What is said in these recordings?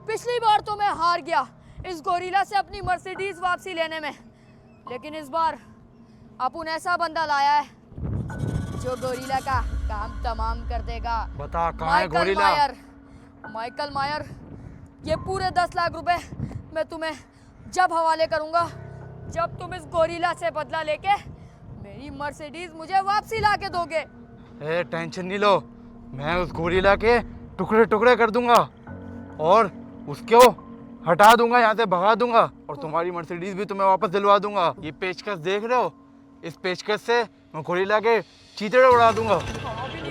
पिछली बार तो मैं हार गया इस गोरिल्ला से अपनी मर्सिडीज वापसी लेने में, लेकिन इस बार अपुन ऐसा बंदा लाया है जो गोरिल्ला का काम तमाम कर देगा। बता कहाँ है गोरिल्ला? माइकल मायर, ये पूरे 10 लाख रुपए मैं तुम्हें जब हवाले करूंगा जब तुम इस गोरिल्ला से बदला लेके मेरी मर्सिडीज मुझे वापसी ला के दोगे। टेंशन नहीं लो, मैं उस गोरिल्ला के टुकड़े टुकड़े कर दूंगा और उसको हटा दूंगा, यहाँ से भगा दूंगा और तुम्हारी मर्सिडीज भी तुम्हें वापस दिलवा दूंगा। ये पेचकस देख रहे हो, इस पेचकस से मैं गोरिल्ला के चीथड़े उड़ा दूंगा।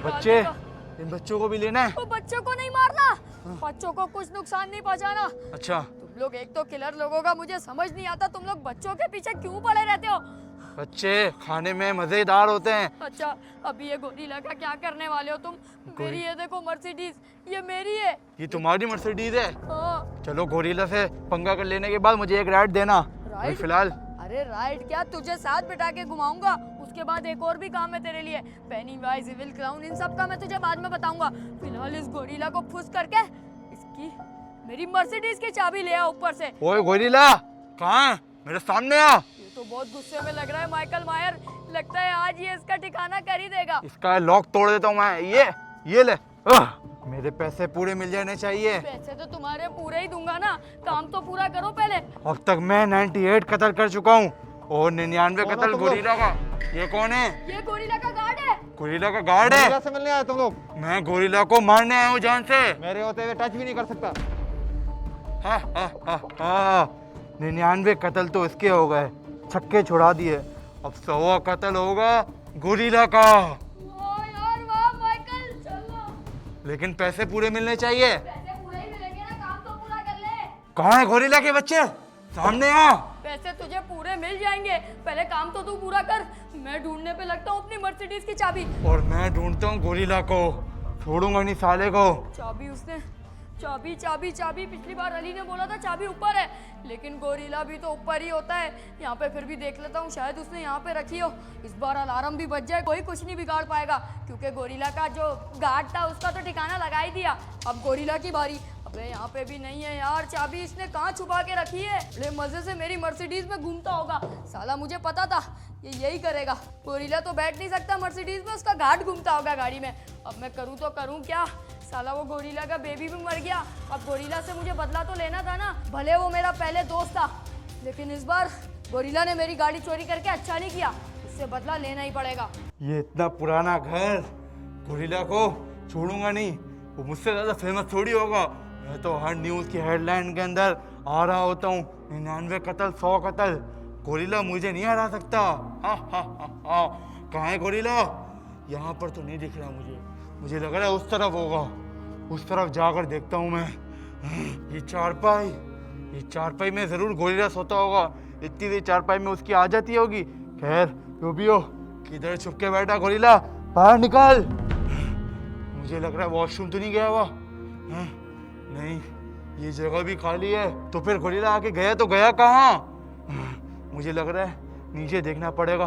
बच्चे, इन बच्चों को भी लेना है। तो बच्चों को नहीं मारना, बच्चों को कुछ नुकसान नहीं पहुंचाना। अच्छा, तुम लोग एक तो किलर लोगों का मुझे समझ नहीं आता, तुम लोग बच्चों के पीछे क्यों पड़े रहते हो? बच्चे खाने में मजेदार होते हैं। अच्छा, अभी ये गोरिल्ला का क्या करने वाले हो तुम? मेरी ये देखो मर्सिडीज, ये मेरी है। ये तुम्हारी मर्सिडीज है? हाँ। चलो गोरिल्ला से पंगा कर लेने के बाद मुझे एक राइड देना। राइड? फिलहाल अरे राइड क्या, तुझे साथ बिठा के घुमाऊंगा, उसके बाद एक और भी काम है तेरे लिए, पेनीवाइज, इविल क्लाउन, इन सब का मैं तुझे बाद में बताऊंगा। फिलहाल इस गोरिल्ला को फुस करके इसकी मेरी मर्सिडीज की चाबी ले आ ऊपर से। ओए गोरिल्ला, कहाँ है? मेरे सामने आ। ये तो बहुत गुस्से में लग रहा है माइकल मायर, लगता है आज ये इसका ठिकाना कर ही देगा। इसका लॉक तोड़ देता हूँ मैं। ये ले। मेरे पैसे पूरे मिल जाने चाहिए। पैसे तो तुम्हारे पूरे ही दूंगा ना, काम तो पूरा करो पहले। अब तक मैं 98 कत्ल कर चुका हूँ और 99 कत्ल गोरिल्ला का। ये कौन है? ये गोरिल्ला का गार्ड है। गोरिल्ला का गार्ड है? से मिलने आए तुम लोग? मैं गोरिल्ला को मारने आया हूँ जान से। मेरे होते हुए टच भी नहीं कर सकता। 99 कत्ल तो इसके हो गए, छक्के छुड़ा दिए। अब 100 कत्ल होगा गोरिल्ला का। वाह यार वाह माइकल, चलो। लेकिन पैसे पूरे मिलने चाहिए। पैसे पूरे ही मिलेंगे ना, काम तो पूरा कर ले। कहाँ है गोरिल्ला के बच्चे? सामने आ। पैसे तुझे पूरे मिल जाएंगे, पहले काम तो तू पूरा कर। मैं ढूंढने पे लगता हूँ अपनी मर्सिडीज की चाबी। और मैं ढूंढता हूँ गोरिल्ला को, छोड़ूंगा नहीं साले को। चाबी उसने, चाबी चाबी चाबी, पिछली बार अली ने बोला था चाबी ऊपर है, लेकिन गोरिल्ला भी तो ऊपर ही होता है। यहाँ पे फिर भी देख लेता हूँ, शायद उसने यहाँ पे रखी हो। इस बार अलार्म भी बज जाए, कोई कुछ नहीं बिगाड़ पाएगा, क्योंकि गोरिल्ला का जो गार्ड था उसका तो ठिकाना लगा ही दिया। अब गोरिल्ला की बारी। अबे यहाँ पे भी नहीं है यार, चाबी इसने कहाँ छुपा के रखी है? बड़े मजे से मेरी मर्सिडीज में घूमता होगा साला, मुझे पता था ये यही करेगा। गोरिल्ला तो बैठ नहीं सकता मर्सिडीज में, उसका गार्ड घूमता होगा गाड़ी में। अब मैं करूँ तो करूँ क्या? साला वो गोरिल्ला का बेबी भी मर गया। अब गोरिल्ला से मुझे बदला तो लेना था ना, भले वो मेरा पहले दोस्त था, लेकिन इस बार गोरिल्ला ने मेरी गाड़ी चोरी करके अच्छा नहीं किया, इससे बदला लेना ही पड़ेगा। ये इतना पुराना घर, गोरिल्ला को छोड़ूंगा नहीं। वो मुझसे ज्यादा फेमस थोड़ी होगा। मैं तो हर न्यूज की हेडलाइन के अंदर आ रहा होता हूँ, 99 कत्ल, 100 कत्ल। गोरिल्ला मुझे नहीं हरा सकता। कहाँ है गोरिल्ला? यहाँ पर तो नहीं दिख रहा मुझे लग रहा है उस तरफ होगा। उस तरफ जाकर देखता हूँ मैं। ये चारपाई में जरूर गोरिल्ला सोता होगा। इतनी देर चारपाई में उसकी आ जाती होगी। खैर जो भी हो, किधर छुप के बैठा गोरिल्ला? बाहर निकल। मुझे लग रहा है वॉशरूम तो नहीं गया हुआ। नहीं, ये जगह भी खाली है, तो फिर गोरिल्ला आके गया तो गया कहाँ? मुझे लग रहा है नीचे देखना पड़ेगा।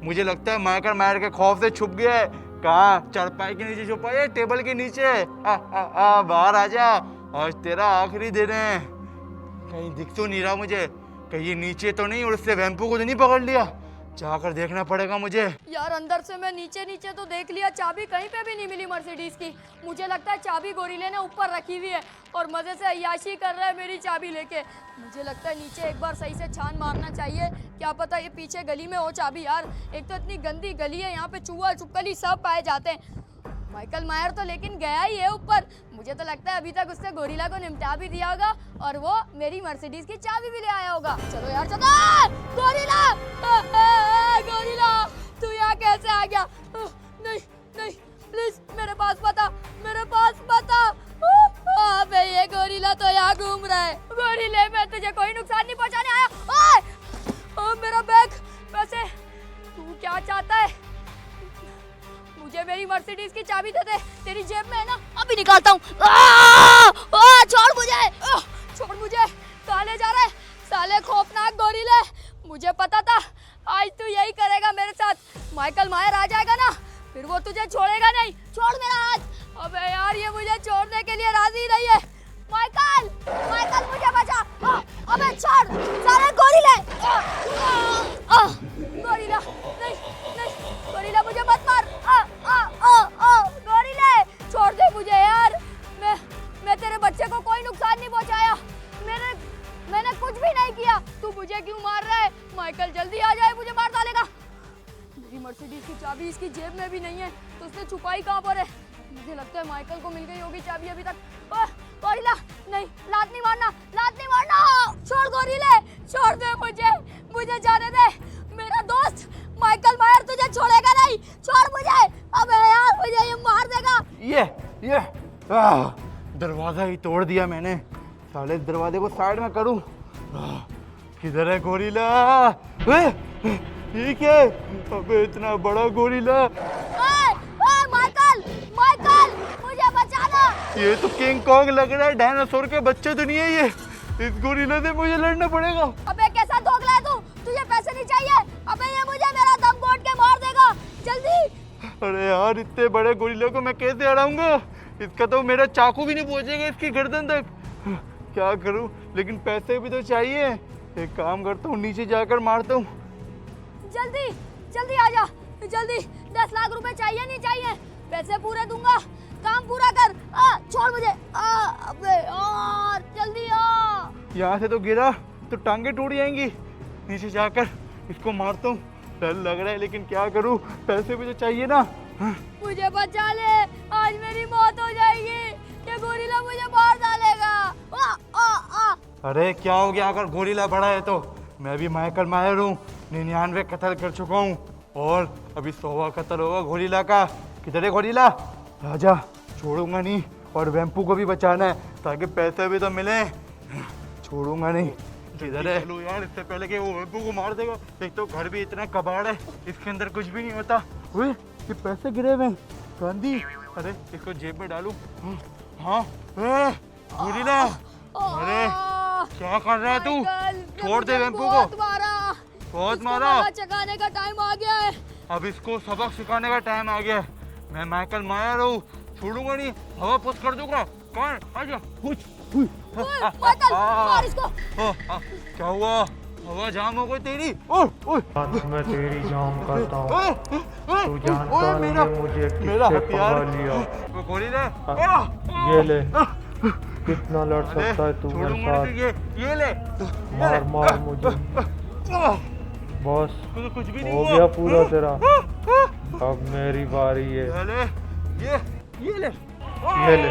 मुझे लगता है माइकल मायर के खौफ से छुप गया है। कहाँ? चारपाई के नीचे छुपा है, टेबल के नीचे। बाहर आ जा, आज तेरा आखिरी दिन है। कहीं दिख तो नहीं रहा मुझे, कहीं ये नीचे तो नहीं और उससे वैम्पू को तो नहीं पकड़ लिया? जाकर देखना पड़ेगा मुझे। यार अंदर से मैं नीचे नीचे तो देख लिया, चाबी कहीं पे भी नहीं मिली मर्सिडीज की। मुझे लगता है चाबी गोरिल्ले ने ऊपर रखी हुई है और मजे से अय्याशी कर रहा है मेरी चाबी लेके। मुझे लगता है नीचे एक बार सही से छान मारना चाहिए, क्या पता ये पीछे गली में हो चाबी। यार एक तो इतनी गंदी गली है, यहाँ पे चूहा चुपकली सब पाए जाते हैं। माइकल मायर तो लेकिन गया ही है ऊपर। मुझे तो लगता है अभी तक उसने गोरिल्ला को निपटा भी दिया होगा और वो मेरी मर्सिडीज की चाबी भी ले आया होगा। चलो यार चलो। गोरिल्ला, गोरिल्ला तू यहाँ कैसे आ गया? नहीं नहीं प्लीज मेरे पास बता, मेरे पास बता। अबे ये गोरिल्ला तो यहाँ घूम रहा है। गोरिल्ले मैं तुझे कोई नुकसान नहीं पहुँचाने आया। मेरा बैग, वैसे तू क्या चाहता है? मुझे मेरी मर्सिडीज की चाबी दे दे, तेरी जेब में है ना, अभी निकालता हूँ। छोड़ मुझे, छोड़ मुझे। कहाँ ले जा रहा है साले खौफनाक गोरिल्ला? मुझे पता था आज तू यही करेगा मेरे साथ। माइकल मायर आ जाएगा ना, फिर वो तुझे छोड़ेगा नहीं। छोड़ मेरा हाथ। अबे यार ये मुझे छोड़ने के लिए राजी नहीं है। माइकल जल्दी आ जाए, मुझे मार डालेगा। मेरी मर्सिडीज की चाबी इसकी जेब में भी नहीं है, तो उसने छुपाई कहाँ पर है? मुझे लगता है माइकल को मिल गई होगी चाबी अभी तक। गोरिल्ला नहीं, लात नहीं मारना, लात नहीं मारना। छोड़ गोरिल्ले, छोड़ दे मुझे जाने दे। मेरा दोस्त माइकल मायर तुझे छोड़ेगा नहीं, छोड़ मुझे। अबे यार मुझे ये मार देगा। ये दरवाजा ही तोड़ दिया मैंने। साले दरवाजे को साइड में करूं। किधर है गोरिल्ला? ये क्या है? अबे इतना बड़ा गोरिल्ला। माइकल मुझे बचाना। ये तो किंग कॉन्ग लग रहा है, डायनासोर के बच्चे तो नहीं है ये। इस गोरिल्ला से मुझे लड़ना पड़ेगा। अबे कैसा दोगला है तू? तुझे पैसे नहीं चाहिए? अबे ये मुझे मेरा दम घोट के मार देगा, जल्दी। अरे यार इतने बड़े गोरिल्ला को मैं कैसे हराऊंगा? इसका तो मेरा चाकू भी नहीं पहुंचेगा इसकी गर्दन तक। क्या करूं? लेकिन पैसे भी तो चाहिए। एक काम करता हूँ, नीचे जाकर मारता हूँ। जल्दी जल्दी आ जा, जल्दी। 10 लाख रुपए चाहिए नहीं चाहिए? पैसे पूरे दूंगा, काम पूरा कर। छोड़ मुझे। अबे यार जल्दी आ। यहाँ से तो गिरा तो टांगे टूट जाएंगी। नीचे जाकर इसको मारता हूँ। डर लग रहा है लेकिन क्या करूँ, पैसे भी तो चाहिए ना। मुझे बचा ले, आज मेरी मौत हो जाएगी। ये गोरिल्ला मुझे मार डालेगा। अरे क्या हो गया? अगर गोरिल्ला बड़ा है तो मैं भी माइकल मायर हूँ। 99 कत्ल कर चुका हूँ और अभी 100वां कत्ल होगा गोरिल्ला का। किधर है गोरिल्ला? राजा छोड़ूंगा नहीं, और वेम्पू को भी बचाना है ताकि पैसे भी तो मिले। छोड़ूंगा नहीं। किधर है? चलो यार, इससे पहले कि वो वेम्पू को मार देगा। एक तो घर भी इतना कबाड़ है, इसके अंदर कुछ भी नहीं होता। ओए ये पैसे गिरे हुए हैं गांधी। अरे इसको जेब में डालूं। हाँ गोरिल्ला, अरे क्या कर रहा है तू? छोड़ दे वेम्पू को। बहुत मारा। चकाने का टाइम आ गया है। अब इसको सबक सिखाने का टाइम आ गया है। मैं माइकल मायर हूँ, छोड़ूंगा नहीं। हवा पुश कर दूंगा। कौन? आजा। माइकल मार इसको। क्या हुआ? हवा जाम हो गई तेरी। मैं तेरी जाम करता हूँ। तू जानता नहीं है मुझे किससे पकड़ लिया। गोरिल्ला, ये ले, कितना लड़ सकता है तू मेरे साथ? ये ले। मार मार मुझे। बॉस कुछ भी नहीं हो हुआ। गया पूरा तेरा। अब मेरी बारी है। ये ले। ये ले,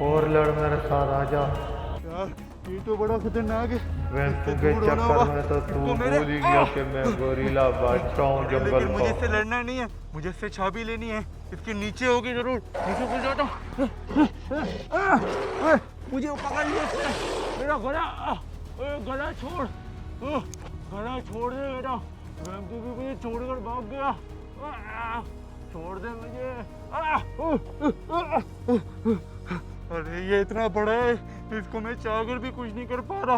और लड़ मेरे साथ। आजा। यार ये तो बड़ा खतरनाक है। वेम्पू के चक्कर में तो तू भूल ही गया कि मैं गोरिल्ला बादशाह हूँ जंगल लेकिन मुझे का। इससे लड़ना नहीं है, मुझे इससे चाबी लेनी है। इसके नीचे होगी जरूर। नीचे घुस जाता हूँ। मुझे पकड़ लिया इसने। मेरा गला छोड़। गला छोड़ दे बेटा। वेम्पू भी मुझे छोड़कर भाग गया। छोड़ दे मुझे। अरे ये इतना बड़ा है, इसको मैं चाहकर भी कुछ नहीं कर पा रहा।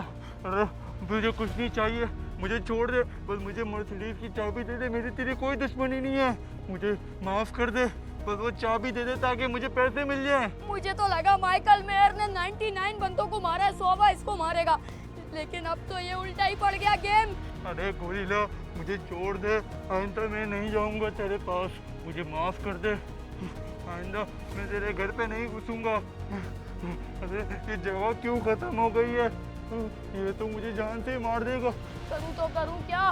अरे मुझे कुछ नहीं चाहिए, मुझे छोड़ दे। बस मुझे मर्सिडीज की चाबी दे दे। मेरी तेरी कोई दुश्मनी नहीं है, मुझे माफ कर दे। बस वो चाबी दे दे ताकि मुझे पैसे मिल जाए। मुझे तो लगा माइकल मेयर ने 99 बंदों को मारा है, 100वां इसको मारेगा, लेकिन अब तो ये उल्टा ही पड़ गया गेम। अरे गोरिल्ला मुझे छोड़ दे, आइंदा मैं नहीं जाऊंगा तेरे पास। मुझे माफ कर दे, आइंदा मैं तेरे घर पे नहीं घुसूंगा। अरे ये जगह क्यों खत्म हो गई है? ये तो मुझे जान से ही मार देगा। करूँ तो करूँ क्या?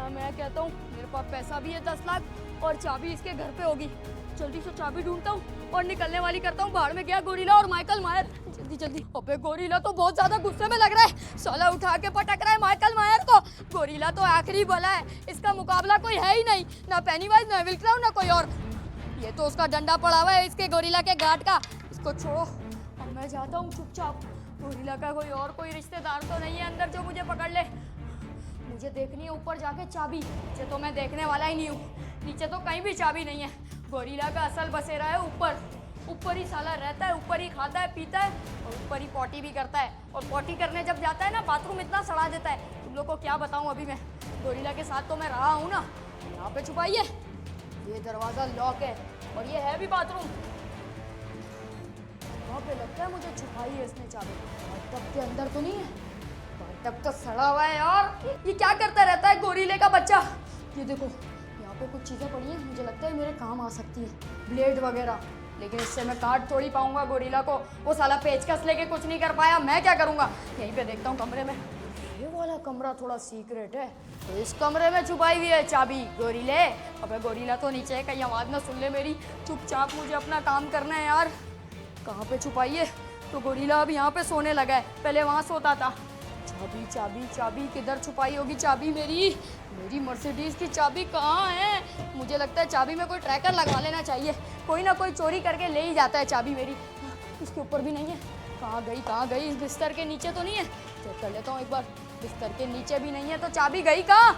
मैं कहता हूँ मेरे पास पैसा भी है 10 लाख और चाबी इसके घर पे होगी। जल्दी से चाबी ढूंढता हूँ और निकलने वाली करता हूँ। बाहर में गया गोरिल्ला और माइकल मायर। जल्दी जल्दी। अबे गोरिल्ला तो बहुत ज्यादा गुस्से में लग रहा है, साला उठा के पटक रहा है माइकल मायर को। गोरिल्ला तो आखिरी भला है, इसका मुकाबला कोई है ही नहीं, ना पेनीवाइज ना विल्क्राउन ना कोई और। ये तो उसका डंडा पड़ा हुआ है इसके गोरिल्ला के गार्ड का। इसको छोड़ो, अब मैं जाता हूँ चुपचाप। गोरिल्ला का कोई रिश्तेदार तो नहीं है अंदर जो मुझे पकड़ ले। मुझे देखनी है ऊपर जाके चाबी। नीचे तो मैं देखने वाला ही नहीं हूँ, नीचे तो कहीं भी चाबी नहीं है। गोरिल्ला का असल बसेरा है ऊपर। ऊपर ही साला रहता है, ऊपर ही खाता है पीता है और ऊपर ही पॉटी भी करता है। और पॉटी करने जब जाता है ना, बाथरूम इतना सड़ा देता है, तुम लोग को क्या बताऊँ। अभी मैं गोरिल्ला के साथ तो मैं रहा हूँ ना। यहाँ पे छुपाइए, ये दरवाज़ा लॉक है और ये है भी बाथरूम। वहाँ पे लगता है मुझे छुपाई है इसने चाबी। बाथटब के अंदर तो नहीं है, बाथटब तो सड़ा हुआ है यार। ये क्या करता रहता है गोरिल्ले का बच्चा? ये देखो यहाँ पे कुछ चीज़ें पड़ी हैं, मुझे लगता है मेरे काम आ सकती है, ब्लेड वगैरह। लेकिन इससे मैं काट थोड़ी पाऊंगा गोरिल्ला को। वो साला पेचकस लेके कुछ नहीं कर पाया, मैं क्या करूँगा? यहीं पे देखता हूँ कमरे में। ये वाला कमरा थोड़ा सीक्रेट है, तो इस कमरे में छुपाई हुई है चाबी। गोरीले, अबे गोरीला तो नीचे है, कहीं आवाज ना सुन ले मेरी। चुपचाप मुझे अपना काम करना है यार। कहाँ पे छुपाई है? तो गोरीला अब यहाँ पे सोने लगा है, पहले वहाँ सोता था। चाबी चाबी चाबी किधर छुपाई होगी चाबी मेरी? मेरी मर्सिडीज की चाबी कहाँ है? मुझे लगता है चाबी में कोई ट्रैकर लगा लेना चाहिए, कोई ना कोई चोरी करके ले ही जाता है चाबी मेरी। इसके ऊपर भी नहीं है, कहाँ गई कहाँ गई? इस बिस्तर के नीचे तो नहीं है, चेक कर लेता हूँ एक बार। बिस्तर के नीचे भी नहीं है, तो चाबी गई कहाँ?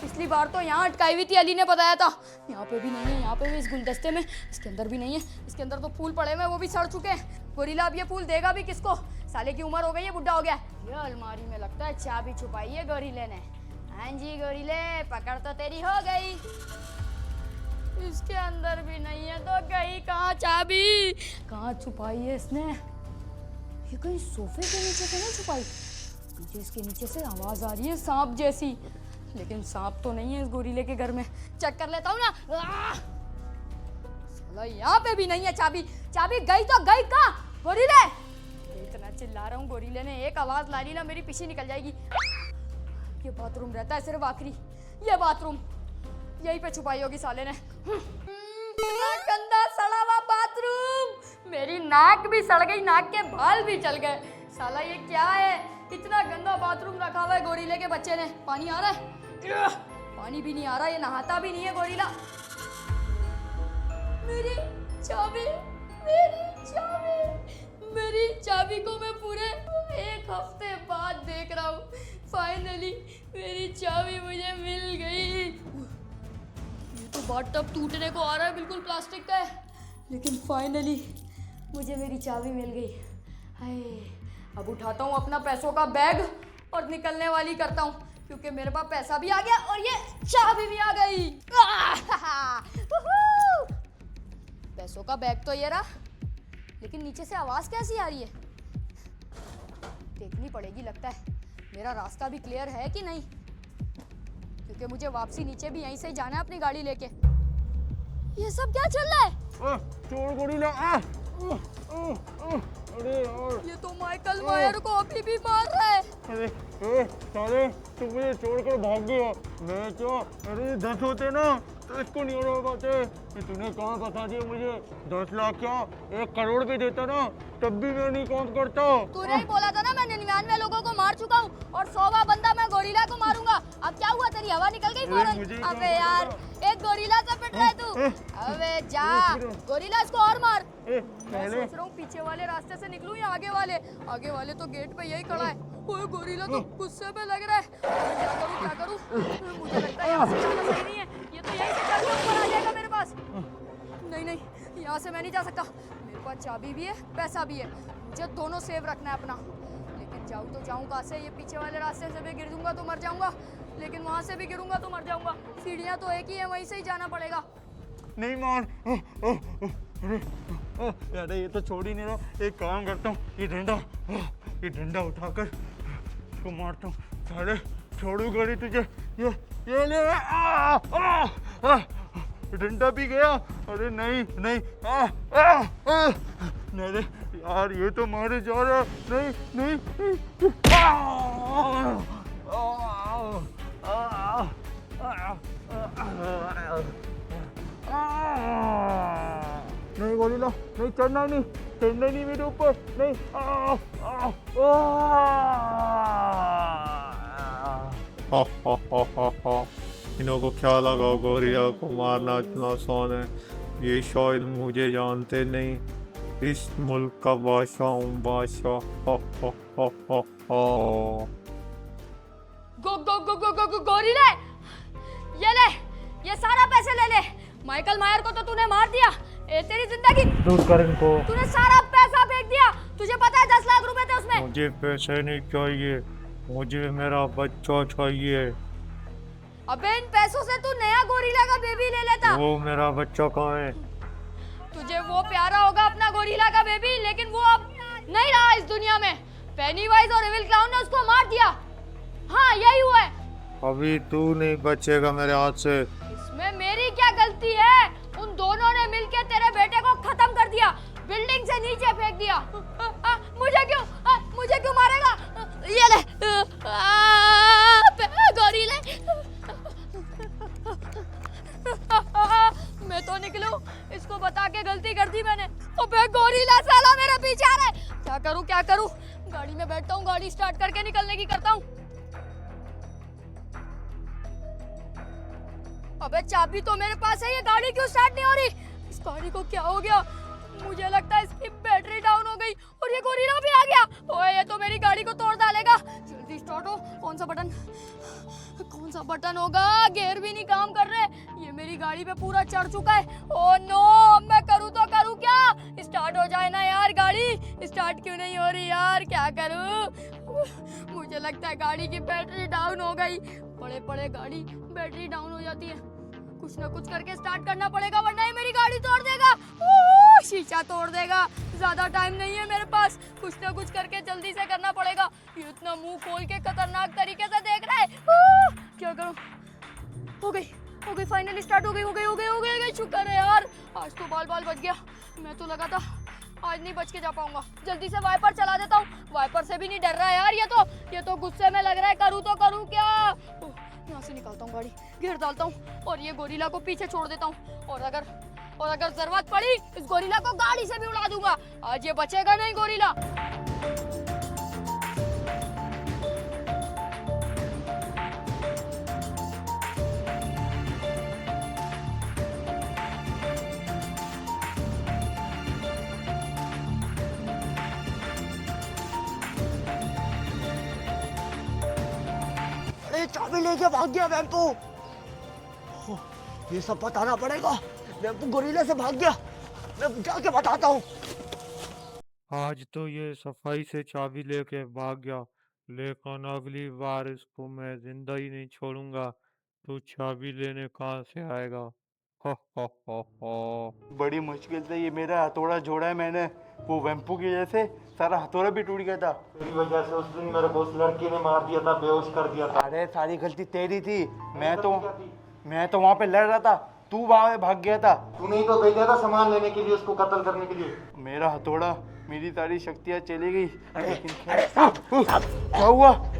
पिछली बार तो यहाँ अटकाई हुई थी, अली ने बताया था। यहाँ पे भी नहीं है, यहाँ पे भी इस गुलदस्ते में, इसके अंदर भी नहीं है। इसके अंदर तो फूल पड़े हुए हैं, वो भी सड़ चुके हैं। गोरीला अब ये फूल देगा भी किसको? साले की उम्र हो गई है, बुढ़ा हो गया। ये अलमारी में लगता है चाबी छुपाई है गोरीले ने। हाँ जी गोरीले, पकड़ तो तेरी हो गई। इसके अंदर भी नहीं है, तो गई कहाँ चाबी? कहाँ छुपाई है इसने? ये कहीं सोफे के नीचे तो नहीं छुपाई? पीछे इसके नीचे से आवाज आ रही है सांप जैसी, लेकिन सांप तो नहीं है इस गोरीले के घर में। चेक कर लेता हूँ ना। साला यहाँ पे भी नहीं है चाबी। चाबी गई तो गई कहाँ? गोरीले, इतना चिल्ला रहा हूँ, गोरीले ने एक आवाज ला ली ना, मेरी पीछे निकल जाएगी। ये बाथरूम रहता है सिर्फ आखिरी, ये बाथरूम, यहीं पे छुपाई होगी साले ने। इतना गंदा सड़ा हुआ बाथरूम, मेरी नाक भी सड़ गई, नाक के बाल भी चल गए। साला ये क्या है? इतना गंदा बाथरूम रखा हुआ है गोरीले के बच्चे ने। पानी आ रहा है? पानी भी नहीं आ रहा, ये नहाता भी नहीं है गोरीला। मेरी चाबी, मेरी चाबी, मेरी चाबी को मैं पूरे 1 हफ्ते बाद देख रहा हूँ। फाइनली मेरी चाबी मुझे मिल गई। ये तो बाथटब टूटने को आ रहा है, बिल्कुल प्लास्टिक का है, लेकिन फाइनली मुझे मेरी चाबी मिल गई। हाय, अब उठाता हूँ अपना पैसों का बैग और निकलने वाली करता हूँ, क्योंकि मेरे पास पैसा भी आ गया और ये चाबी भी आ गई। पैसों का बैग तो ये रहा, लेकिन नीचे से आवाज़ कैसी आ रही है? देखनी पड़ेगी, लगता है मेरा रास्ता भी क्लियर है कि नहीं, क्योंकि मुझे वापसी नीचे भी यहीं से ही जाना है अपनी गाड़ी लेके। ये सब क्या चल रहा है? चोर गोरीला। अरे यार, ये तो माइकल मायर को अभी भी मार रहा है। अरे साले, तुम मुझे छोड़कर भाग गया। मैं तो, अरे 10 होते ना तो इसको नहीं उड़ा पाते। तूने कहाँ बता दिया मुझे? 10 लाख क्या, 1 करोड़ भी देता ना, तब भी मैं नहीं काउंट करता। तूने ही बोला था ना मैं 99 लोगों को मार चुका हूँ और 100वां बंदा मैं गोरिल्ला को मारूंगा। अब क्या हुआ, तेरी हवा निकल गई फौरन? अबे यार, एक गोरिल्ला से पिट रहा है तू। अबे जा, गोरिल्ला इसको और मार। मैं सोच रहा हूँ पीछे वाले रास्ते से निकलूं या आगे वाले? आगे वाले तो गेट पे यही खड़ा है। ओए गोरिल्ला तो गुस्से में लग रहा है। क्या करूँ क्या करूँ? मुझे लगता है यहाँ से जाना सही नहीं है, ये तो यहीं से चल के ऊपर आ जाएगा मेरे पास। नहीं नहीं, यहाँ से मैं नहीं जा सकता। मेरे पास चाबी भी है, पैसा भी है, मुझे दोनों सेव रखना है अपना। लेकिन जाऊँ तो जाऊँ कहाँ से? ये पीछे वाले रास्ते से भी गिर दूंगा तो मर जाऊंगा, लेकिन वहाँ से भी गिरूंगा तो मर जाऊंगा। सीढ़ियाँ तो एक ही है, वहीं से ही जाना पड़ेगा। नहीं मान, यार ये तो छोड़ ही नहीं रहा। एक काम करता हूँ, ये डंडा उठाकर इसको मारता हूँ। साले छोड़ूंगा नहीं तुझे। ये ले, डंडा भी गया। अरे नहीं नहीं, नहीं यार, ये तो मारे जा रहा है। नहीं नहीं, नहीं गोरिल्ला, नहीं चढ़ना, नहीं चढ़ना, नहीं मेरे ऊपर, नहीं। इन्हों को क्या लगा गोरिल्ला को मारना इतना आसान है? ये शायद मुझे जानते नहीं। इस मुल्क का बादशाह हूँ, बादशाह। गोरिल्ला, ये ले, ये सारा पैसे ले ले। माइकल मायर को तो तूने मार दिया, तेरी जिंदगी दूर कर इनको। तूने सारा पैसा फेंक दिया। तुझे पता है 10 लाख रुपए थे उसमें। मुझे पैसे नहीं चाहिए, मुझे मेरा बच्चा चाहिए। अबे इन पैसों से तू नया गोरिल्ला का बेबी ले लेता। वो मेरा बच्चा कहाँ है? तुझे वो प्यारा होगा अपना गोरिल्ला का बेबी, लेकिन वो अब नहीं रहा इस दुनिया में। पेनीवाइज और एविल क्लाउन ने उसको मार दिया। हाँ यही हुआ है। अभी तू नहीं बचेगा मेरे हाथ से। इसमें मेरी क्या गलती है? उन दोनों ने मिलके तेरे बेटे को खत्म कर दिया, बिल्डिंग से नीचे फेंक दिया। मुझे क्यों मारेगा? ये ले। क्या करूं? गाड़ी में बैठता हूँ, गाड़ी स्टार्ट करके निकलने की करता हूँ। अबे चाबी तो मेरे पास है, ये गाड़ी क्यों स्टार्ट नहीं हो रही? इस गाड़ी को क्या हो गया? मुझे लगता है इसकी बैटरी डाउन हो गई और ये गोरिल्ला भी आ गया। ओए ये तो मेरी गाड़ी को तोड़ डालेगा। जल्दी स्टार्ट हो। कौन सा बटन होगा? गियर भी नहीं काम कर रहे। ये मेरी गाड़ी पे पूरा चढ़ चुका है। ओ नो, अब मैं करूँ तो करूँ क्या? स्टार्ट हो जाए ना यार गाड़ी। स्टार्ट क्यों नहीं हो रही यार? क्या करूँ? मुझे लगता है गाड़ी की बैटरी डाउन हो गई। बड़े गाड़ी बैटरी डाउन हो जाती है। कुछ ना कुछ करके स्टार्ट करना पड़ेगा वरना ये मेरी गाड़ी तोड़ देगा। शीशा तोड़ देगा। ज्यादा टाइम नहीं है मेरे पास, कुछ ना कुछ करके जल्दी से करना पड़ेगा। ये इतना मुंह खोल के खतरनाक तरीके से देख रहा है। क्या करूं? हो गई फाइनली स्टार्ट हो गई। शुक्र है यार, आज तो बाल बच गया। मैं तो लगा था आज नहीं बच के जा पाऊंगा। जल्दी से वाइपर चला देता हूँ। वाइपर से भी नहीं डर रहा है यार ये तो गुस्से में लग रहा है। करूँ तो करूँ क्या? यहाँ से निकालता हूँ गाड़ी, गियर डालता हूँ और ये गोरिल्ला को पीछे छोड़ देता हूँ। और अगर जरूरत पड़ी इस गोरिल्ला को गाड़ी से भी उड़ा दूंगा। आज ये बचेगा नहीं गोरिल्ला। अरे चाबी लेके भाग गया वेम्पू। ये सब बताना पड़ेगा। वेम्पू गोरिल्ला से भाग गया। मैं जाके बताता हूँ। आज तो ये सफाई से चाबी लेके भाग गया, लेकिन अगली बार इसको मैं जिंदा ही नहीं छोड़ूंगा। तो चाबी लेने कहाँ से आएगा? हो हो। बड़ी मुश्किल से ये मेरा हथौड़ा जोड़ा है मैंने। वो वेम्पू की वजह से सारा हथौड़ा भी टूट गया था। तेरी वजह से उस दिन मेरे को उस लड़की ने मार दिया था, बेहोश कर दिया था। अरे सारी गलती तेरी थी। मैं तो वहाँ पे लड़ रहा था, तू वहाँ पे भाग गया था। तूने ही तो भेजा था सामान लेने के लिए, उसको कत्ल करने के लिए। मेरा हथौड़ा, मेरी सारी शक्तियाँ चली गई। लेकिन अरे साहब,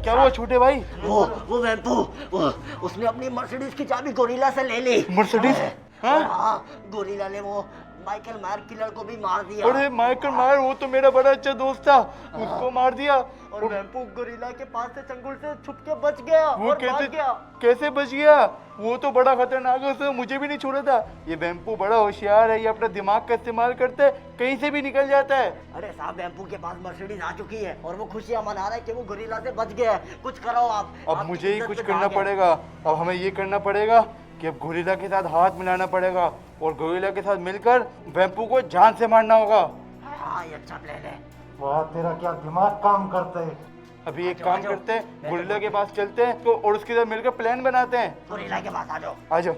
क्या हुआ छोटे भाई? वो वेम्पू, उसने अपनी मर्सिडीज की चाबी गोरिल्ला से ले ली। मर्सिडीज? हाँ, गोरिल्ला ने वो माइकल मायर किलर को भी मार दिया। अरे माइकल मायर, वो तो मेरा बड़ा अच्छा दोस्त था, उसको मार दिया। और वेम्पू गोरिल्ला के पास से चंगुल से छुप के बच गया। वो और भाग गया। कैसे बच गया? वो तो बड़ा खतरनाक है, उसने मुझे भी नहीं छोड़ा था। ये वेम्पू बड़ा होशियार है, ये अपना दिमाग का इस्तेमाल करते है, कहीं से भी निकल जाता है। अरे साहब, वेम्पू के पास मर्सिडीज आ चुकी है और वो खुशियां मना रहा है कि वो गोरिल्ला से बच गया है। कुछ करो आप। अब आपकी मुझे ही इज्जत कुछ पे करना दाग है। पड़ेगा। अब हमें ये करना पड़ेगा कि अब गोरिल्ला के साथ हाथ मिलाना पड़ेगा और गोरिल्ला के साथ मिलकर वेम्पू को जान से मारना होगा। हाँ, ये अच्छा प्लान है। वाह, तेरा क्या दिमाग काम करता है। अभी एक काम करते हैं, गोरिल्ला के पास चलते हैं तो और उसके साथ मिलकर प्लान बनाते हैं। गोरिल्ला के पास आ जाओ। आ जाओ।